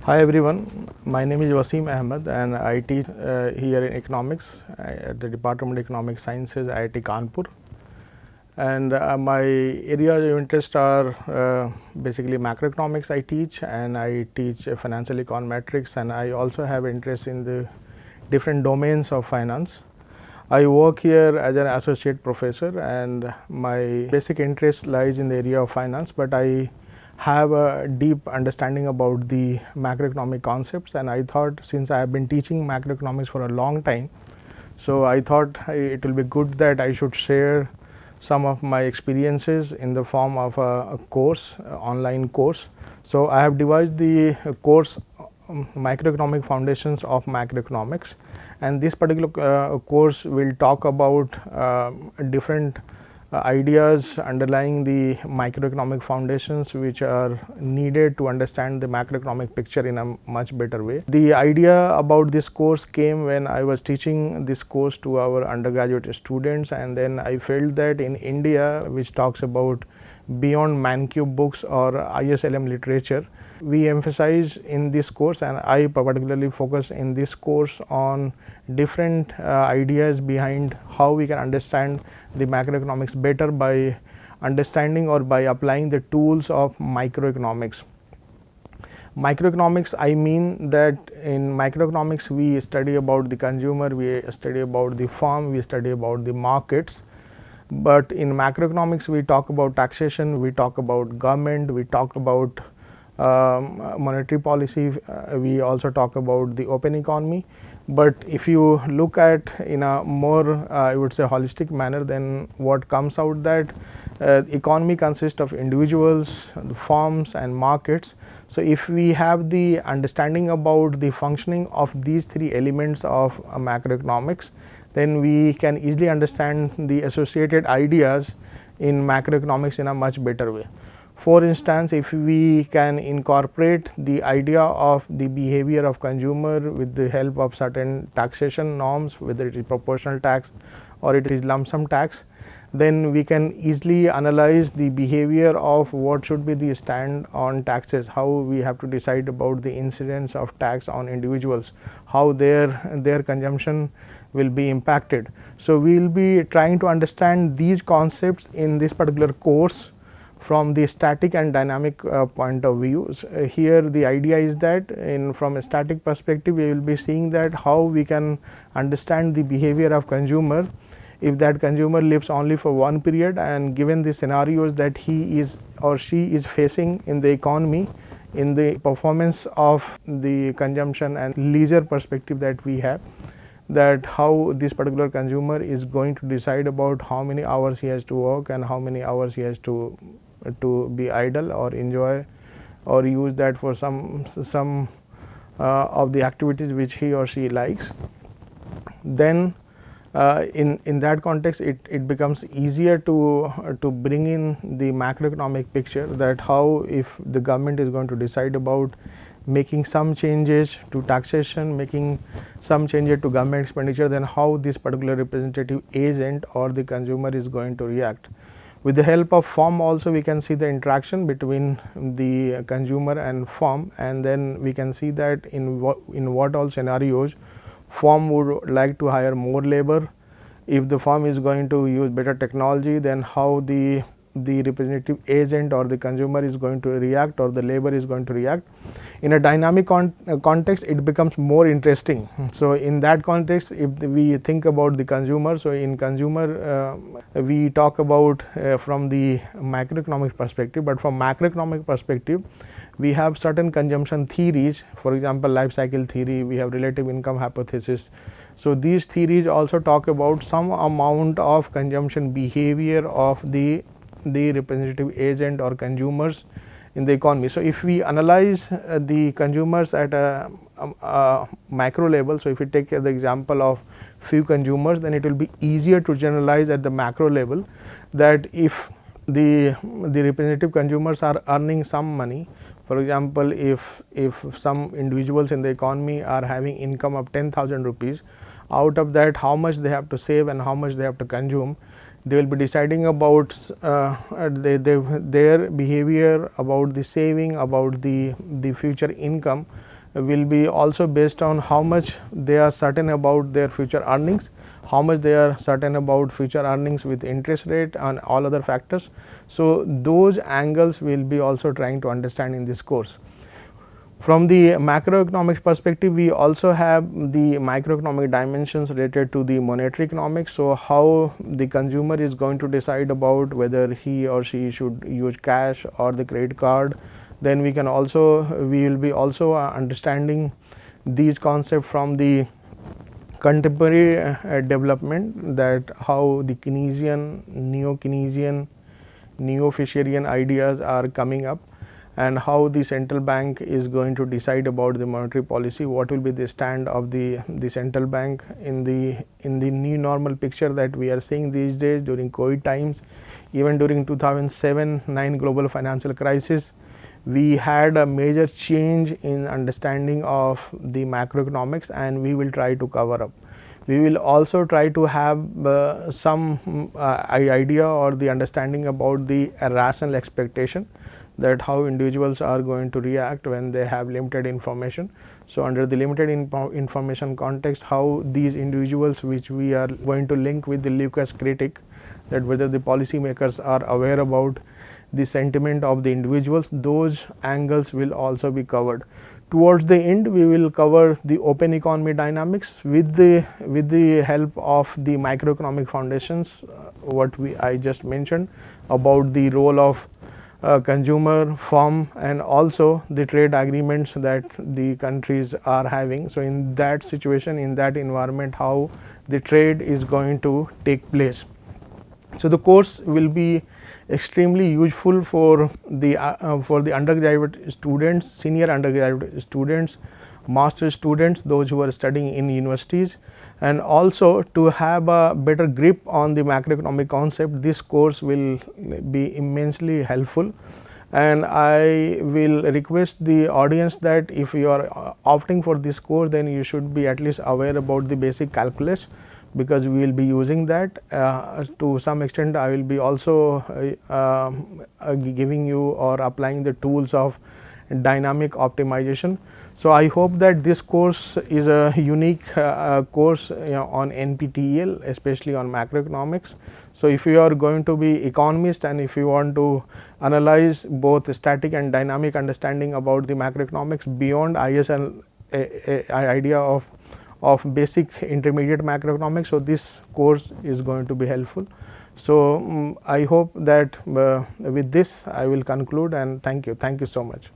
Hi everyone, my name is Wasim Ahmed and I teach here in economics at the Department of Economic Sciences, IIT Kanpur. And my areas of interest are basically macroeconomics I teach, and I teach financial econometrics, and I also have interest in the different domains of finance. I work here as an associate professor and my basic interest lies in the area of finance, but I have a deep understanding about the macroeconomic concepts, and I thought since I have been teaching macroeconomics for a long time, so I thought it will be good that I should share some of my experiences in the form of a course, online course. So I have devised the course Microeconomic Foundations of Macroeconomics, and this particular course will talk about different ideas underlying the microeconomic foundations which are needed to understand the macroeconomic picture in a much better way. The idea about this course came when I was teaching this course to our undergraduate students, and then I felt that in India, which talks about beyond man-cube books or ISLM literature, we emphasize in this course, and I particularly focus in this course on different ideas behind how we can understand the macroeconomics better by understanding or by applying the tools of microeconomics. Microeconomics, I mean that in microeconomics we study about the consumer, we study about the firm, we study about the markets. But in macroeconomics we talk about taxation, we talk about government, we talk about monetary policy, we also talk about the open economy. But if you look at in a more I would say holistic manner, then what comes out that economy consists of individuals, the firms and markets. So if we have the understanding about the functioning of these three elements of macroeconomics, then we can easily understand the associated ideas in macroeconomics in a much better way. For instance, if we can incorporate the idea of the behavior of consumer with the help of certain taxation norms, whether it is proportional tax or it is lump sum tax, then we can easily analyze the behavior of what should be the stand on taxes, how we have to decide about the incidence of tax on individuals, how their consumption will be impacted. So we will be trying to understand these concepts in this particular course from the static and dynamic point of view. Here the idea is that from a static perspective we will be seeing that how we can understand the behavior of consumer if that consumer lives only for one period, and given the scenarios that he is or she is facing in the economy, in the performance of the consumption and leisure perspective that we have, that how this particular consumer is going to decide about how many hours he has to work and how many hours he has to be idle or enjoy or use that for some of the activities which he or she likes. Then in that context it becomes easier to bring in the macroeconomic picture, that how if the government is going to decide about making some changes to taxation, making some changes to government expenditure, then how this particular representative agent or the consumer is going to react. With the help of firm also we can see the interaction between the consumer and firm, and then we can see that in what all scenarios firm would like to hire more labor. If the firm is going to use better technology, then how the representative agent or the consumer is going to react or the labor is going to react. In a dynamic context it becomes more interesting. So in that context, if we think about the consumer, so in consumer we talk about from the macroeconomic perspective, but from macroeconomic perspective we have certain consumption theories. For example, life cycle theory, we have relative income hypothesis. So these theories also talk about some amount of consumption behavior of the representative agent or consumers in the economy. So if we analyze the consumers at a macro level, so if we take the example of few consumers, then it will be easier to generalize at the macro level, that if the representative consumers are earning some money, for example, if some individuals in the economy are having income of 10,000 rupees, out of that how much they have to save and how much they have to consume, they will be deciding about their behavior, about the saving, about the future income will be also based on how much they are certain about their future earnings, how much they are certain about future earnings with interest rate and all other factors. So, those angles we will be also trying to understand in this course. From the macroeconomics perspective, we also have the microeconomic dimensions related to the monetary economics. So, how the consumer is going to decide about whether he or she should use cash or the credit card. Then we will be also understanding these concepts from the contemporary development, that how the Keynesian, neo-Keynesian, neo-Fisherian ideas are coming up, and how the central bank is going to decide about the monetary policy, what will be the stand of the central bank in the new normal picture that we are seeing these days during COVID times. Even during 2007-9 global financial crisis, we had a major change in understanding of the macroeconomics, and we will try to cover up. We will also try to have some idea or the understanding about the rational expectation, that how individuals are going to react when they have limited information. So, under the limited information context, how these individuals, which we are going to link with the Lucas critic, that whether the policymakers are aware about the sentiment of the individuals, those angles will also be covered. Towards the end, we will cover the open economy dynamics with the help of the microeconomic foundations, what I just mentioned about the role of consumer, firm, and also the trade agreements that the countries are having. So, in that situation, in that environment, how the trade is going to take place. So, the course will be extremely useful for the undergraduate students, senior undergraduate students, master students, those who are studying in universities, and also to have a better grip on the macroeconomic concept. This course will be immensely helpful, and I will request the audience that if you are opting for this course, then you should be at least aware about the basic calculus, because we will be using that. To some extent, I will be also giving you or applying the tools of dynamic optimization. So, I hope that this course is a unique course on NPTEL, especially on macroeconomics. So, if you are going to be economist and if you want to analyze both static and dynamic understanding about the macroeconomics beyond ISL idea of basic intermediate macroeconomics, so this course is going to be helpful. So, I hope that with this I will conclude, and thank you so much.